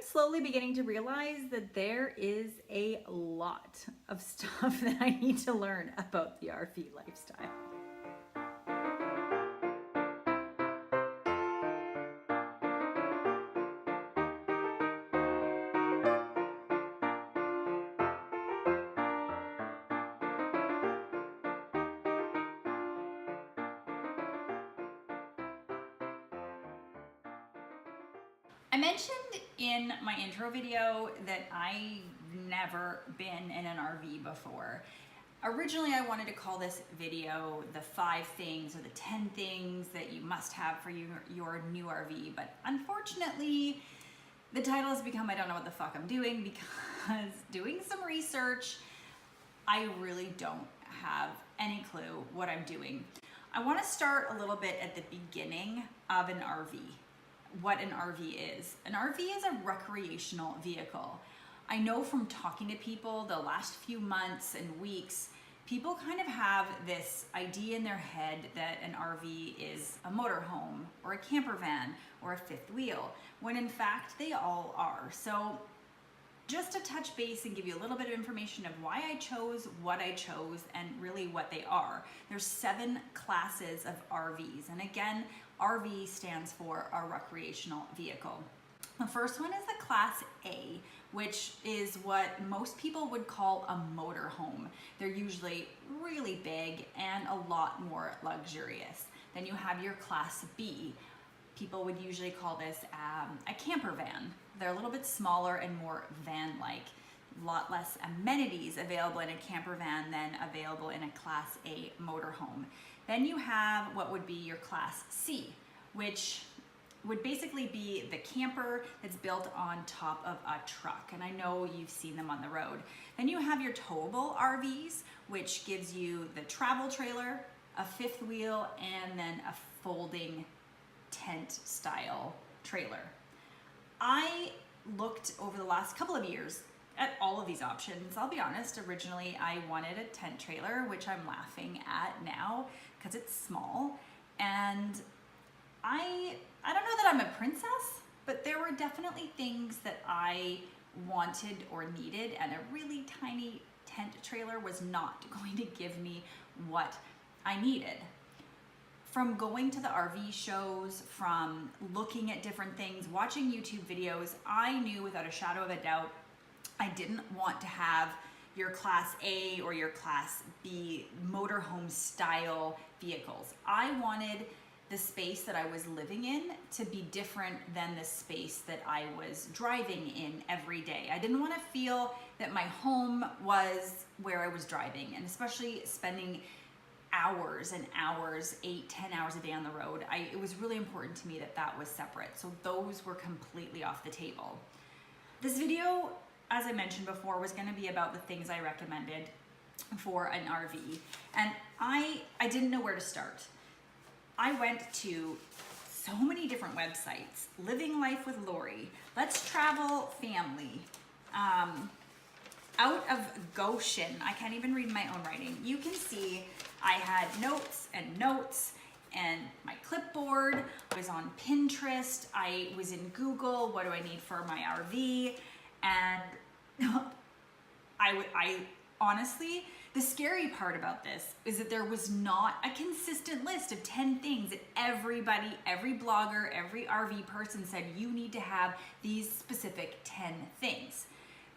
slowly beginning to realize that there is a lot of stuff that I need to learn about the RV lifestyle. I mentioned in my intro video that I've never been in an RV before. Originally, I wanted to call this video the 5 things or the 10 things that you must have for your new RV, but unfortunately, the title has become I don't know what the fuck I'm doing, because doing some research, I really don't have any clue what I'm doing. I want to start a little bit at the beginning of an RV. What an RV is. An RV is a recreational vehicle. I know from talking to people the last few months and weeks, people kind of have this idea in their head that an RV is a motorhome or a camper van or a fifth wheel, when in fact they all are. So just to touch base and give you a little bit of information of why I chose what I chose and really what they are. There's 7 classes of RVs. And again, RV stands for a recreational vehicle. The first one is the Class A, which is what most people would call a motorhome. They're usually really big and a lot more luxurious. Then you have your Class B. People would usually call this a camper van. They're a little bit smaller and more van-like. A lot less amenities available in a camper van than available in a Class A motorhome. Then you have what would be your Class C, which would basically be the camper that's built on top of a truck. And I know you've seen them on the road. Then you have your towable RVs, which gives you the travel trailer, a fifth wheel, and then a folding tent style trailer. I looked over the last couple of years at all of these options. I'll be honest, originally I wanted a tent trailer, which I'm laughing at now because it's small. And I don't know that I'm a princess, but there were definitely things that I wanted or needed, and a really tiny tent trailer was not going to give me what I needed. From going to the RV shows, from looking at different things, watching YouTube videos, I knew without a shadow of a doubt I didn't want to have your Class A or your Class B motorhome style vehicles. I wanted the space that I was living in to be different than the space that I was driving in every day. I didn't want to feel that my home was where I was driving, and especially spending hours and hours, 8-10 hours a day on the road. It was really important to me that that was separate. So those were completely off the table. This video, as I mentioned before, was going to be about the things I recommended for an RV. And I didn't know where to start. I went to so many different websites. Living Life with Lori, Let's Travel Family, out of Goshen. I can't even read my own writing. You can see I had notes and my clipboard. I was on Pinterest. I was in Google. What do I need for my RV? And I honestly, the scary part about this is that there was not a consistent list of 10 things that everybody, every blogger, every RV person said you need to have these specific 10 things.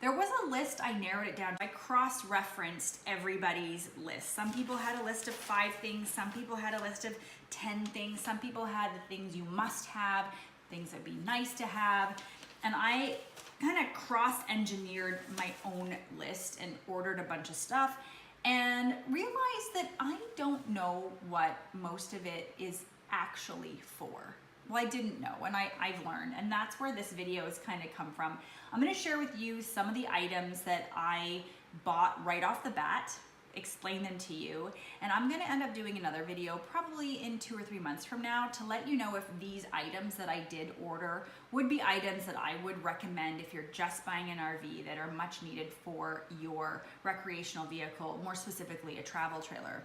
There was a list, I narrowed it down. I cross-referenced everybody's list. Some people had a list of 5 things, some people had a list of 10 things, some people had the things you must have, things that'd be nice to have, and I kind of cross-engineered my own list and ordered a bunch of stuff and realized that I don't know what most of it is actually for. Well, I didn't know, and I've learned, and that's where this video has kind of come from. I'm going to share with you some of the items that I bought right off the bat, explain them to you, and I'm going to end up doing another video probably in 2 or 3 months from now to let you know if these items that I did order would be items that I would recommend if you're just buying an RV that are much needed for your recreational vehicle, more specifically a travel trailer.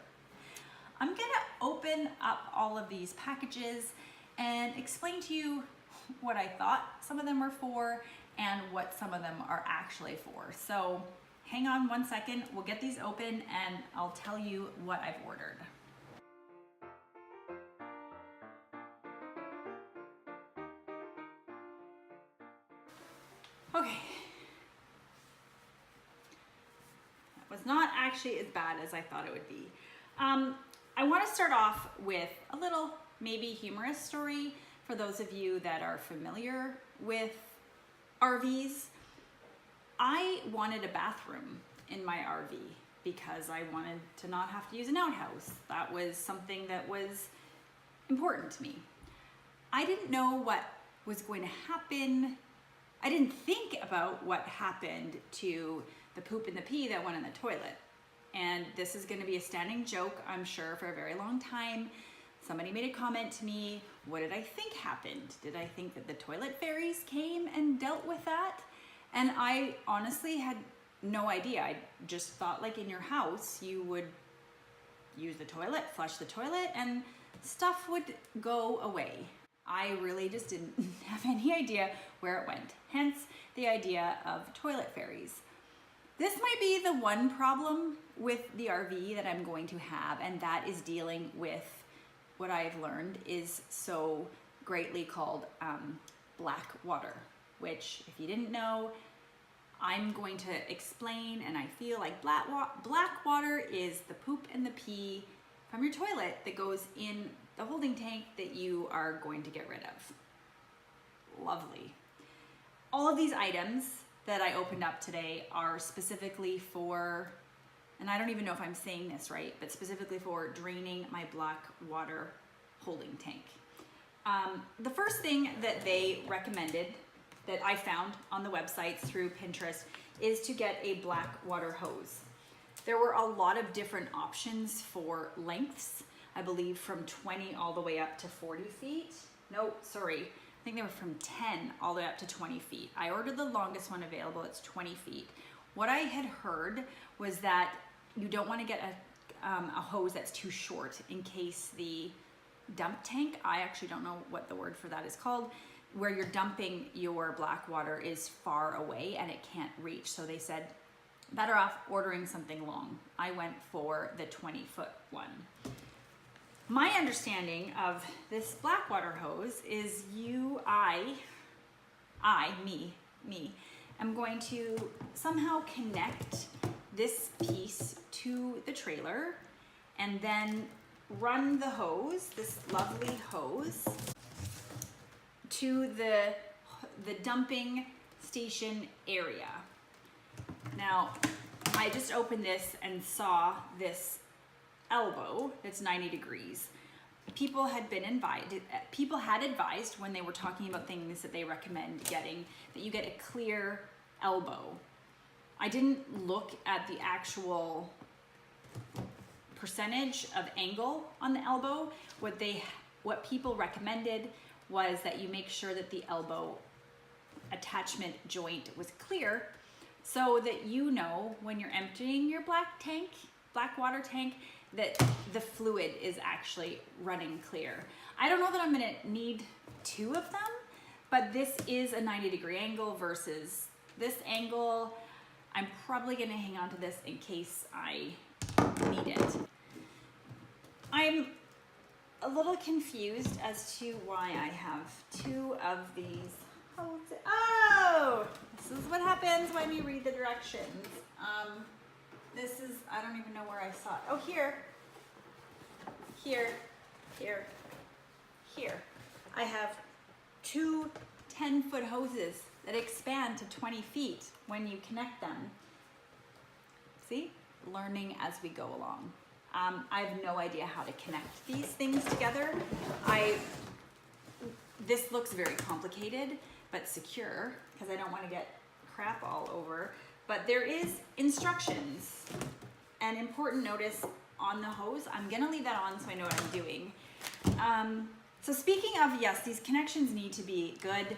I'm going to open up all of these packages and explain to you what I thought some of them were for and what some of them are actually for. So hang on 1 second, we'll get these open and I'll tell you what I've ordered. Okay. That was not actually as bad as I thought it would be. I want to start off with a little maybe humorous story for those of you that are familiar with RVs. I wanted a bathroom in my RV because I wanted to not have to use an outhouse. That was something that was important to me. I didn't know what was going to happen. I didn't think about what happened to the poop and the pee that went in the toilet. And this is gonna be a standing joke, I'm sure, for a very long time. Somebody made a comment to me, what did I think happened? Did I think that the toilet fairies came and dealt with that? And I honestly had no idea. I just thought like in your house, you would use the toilet, flush the toilet, and stuff would go away. I really just didn't have any idea where it went. Hence the idea of toilet fairies. This might be the one problem with the RV that I'm going to have, and that is dealing with what I've learned is so greatly called black water, which if you didn't know, I'm going to explain, and I feel like black water is the poop and the pee from your toilet that goes in the holding tank that you are going to get rid of. Lovely. All of these items that I opened up today are specifically for, and I don't even know if I'm saying this right, but specifically for draining my black water holding tank. The first thing that they recommended that I found on the website through Pinterest is to get a black water hose. There were a lot of different options for lengths, I believe from 20 all the way up to 40 feet. No, sorry. I think they were from 10 all the way up to 20 feet. I ordered the longest one available, it's 20 feet. What I had heard was that you don't want to get a hose that's too short in case the dump tank, I actually don't know what the word for that is called, where you're dumping your black water is far away and it can't reach. So they said, better off ordering something long. I went for the 20-foot one. My understanding of this black water hose is me, am going to somehow connect this piece to the trailer and then run the hose, this lovely hose, to the dumping station area. Now, I just opened this and saw this elbow that's 90 degrees. People had advised when they were talking about things that they recommend getting that you get a clear elbow. I didn't look at the actual percentage of angle on the elbow. What people recommended was that you make sure that the elbow attachment joint was clear so that you know when you're emptying your black water tank, that the fluid is actually running clear. I don't know that I'm gonna need two of them, but this is a 90-degree angle versus this angle. I'm probably gonna hang on to this in case I need it. I'm a little confused as to why I have two of these. Oh, this is what happens when you read the directions. This is, I don't even know where I saw it. Oh, here. I have two 10-foot hoses that expand to 20 feet when you connect them. See? Learning as we go along. I have no idea how to connect these things together. This looks very complicated, but secure, because I don't want to get crap all over. But there is instructions. An important notice on the hose. I'm gonna leave that on so I know what I'm doing. So speaking of, yes, these connections need to be good.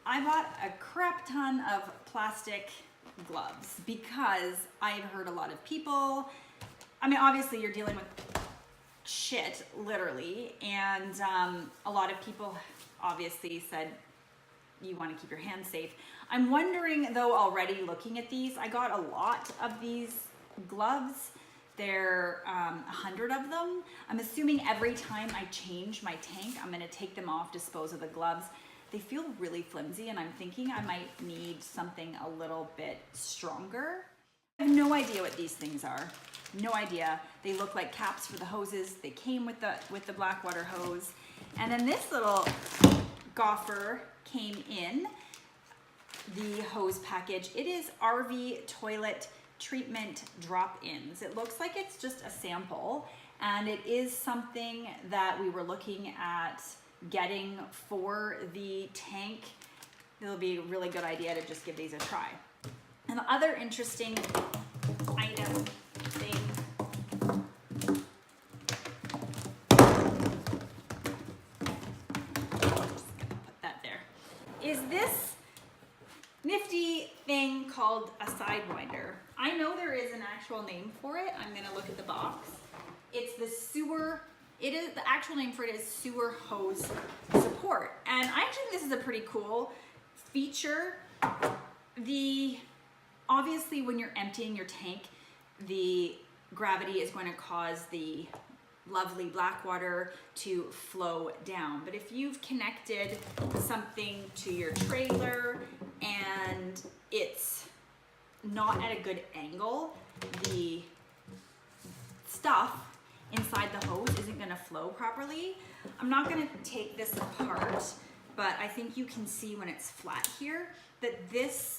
I bought a crap ton of plastic gloves because I've heard a lot of people, I mean, obviously you're dealing with shit, literally, and a lot of people obviously said you want to keep your hands safe. I'm wondering though, already looking at these, I got a lot of these gloves. There 100 of them. I'm assuming every time I change my tank, I'm gonna take them off, dispose of the gloves. They feel really flimsy, and I'm thinking I might need something a little bit stronger. I have no idea what these things are. No idea. They look like caps for the hoses. They came with the Blackwater hose. And then this little goffer came in the hose package. It is RV toilet treatment drop-ins. It looks like it's just a sample, and it is something that we were looking at getting for the tank. It'll be a really good idea to just give these a try. And the other interesting item thing, just gonna put that there, is this nifty thing called a sidewinder. I know there is an actual name for it. I'm gonna look at the box. It's the sewer, the actual name for it is sewer hose support. And I actually think this is a pretty cool feature. Obviously when you're emptying your tank, the gravity is going to cause the lovely Blackwater to flow down. But if you've connected something to your trailer and it's not at a good angle, the stuff inside the hose isn't going to flow properly. I'm not going to take this apart, but I think you can see when it's flat here that this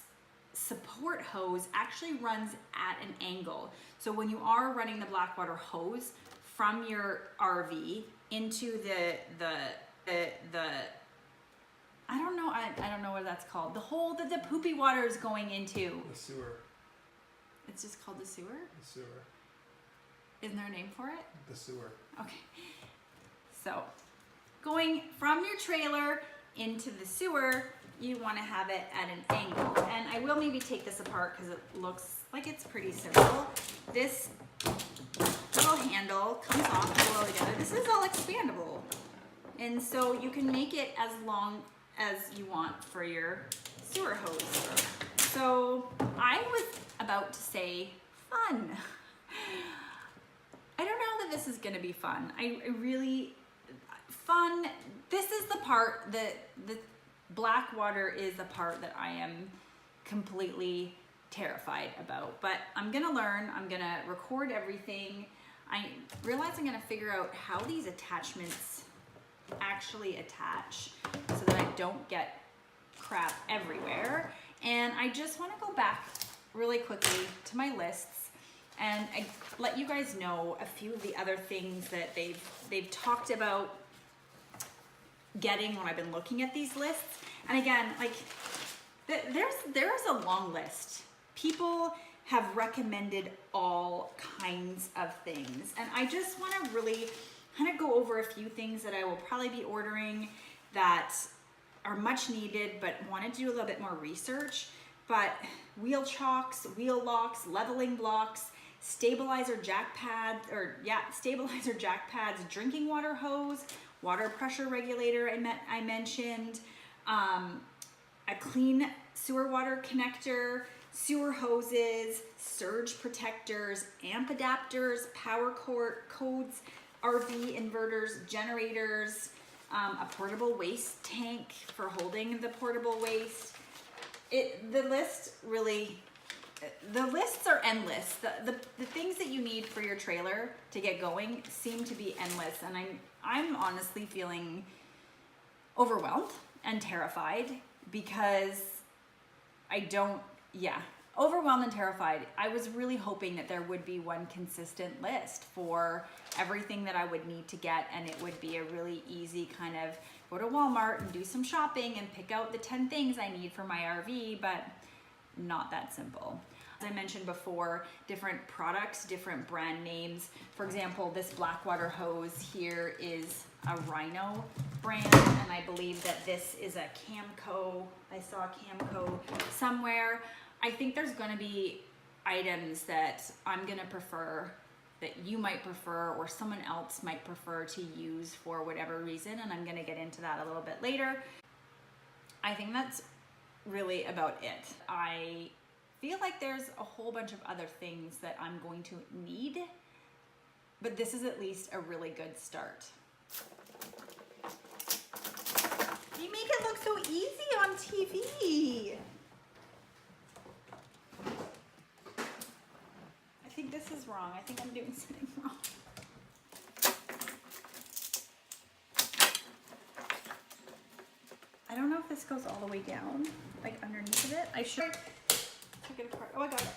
support hose actually runs at an angle. So when you are running the Blackwater hose from your RV into the I don't know what that's called. The hole that the poopy water is going into. The sewer. It's just called the sewer? The sewer. Isn't there a name for it? The sewer. Okay. So going from your trailer into the sewer, you want to have it at an angle. And I will maybe take this apart because it looks like it's pretty simple. This little handle comes off all together. This is all expandable. And so you can make it as long as you want for your sewer hose. So I was about to say fun. I don't know that this is going to be fun. I really, fun, this is the part that the Blackwater is the part that I am completely terrified about. But I'm going to learn, I'm going to record everything. I realize I'm going to figure out how these attachments actually attach so that I don't get crap everywhere. And I just want to go back really quickly to my lists and let you guys know a few of the other things that they've talked about getting when I've been looking at these lists. And again, like there's a long list. People have recommended all kinds of things, and I just want to really kind of go over a few things that I will probably be ordering that are much needed but want to do a little bit more research. But wheel chocks, wheel locks, leveling blocks, stabilizer jack pads, drinking water hose, water pressure regulator I mentioned, a clean sewer water connector, sewer hoses, surge protectors, amp adapters, power codes, RV inverters, generators, a portable waste tank for holding the portable waste. The lists are endless. The things that you need for your trailer to get going seem to be endless, and I'm honestly feeling overwhelmed and terrified because overwhelmed and terrified. I was really hoping that there would be one consistent list for everything that I would need to get, and it would be a really easy kind of go to Walmart and do some shopping and pick out the 10 things I need for my RV, but not that simple. As I mentioned before, different products, different brand names. For example, this Blackwater hose here is a Rhino brand, and I believe that this is a Camco. I saw Camco somewhere. I think there's going to be items that I'm going to prefer that you might prefer or someone else might prefer to use for whatever reason, and I'm gonna get into that a little bit later. I think that's really about it. I feel like there's a whole bunch of other things that I'm going to need, but this is at least a really good start. You make it look so easy on TV. I think this is wrong. I think I'm doing something wrong. I don't know if this goes all the way down, like underneath of it. I should take it apart. Oh, I got it.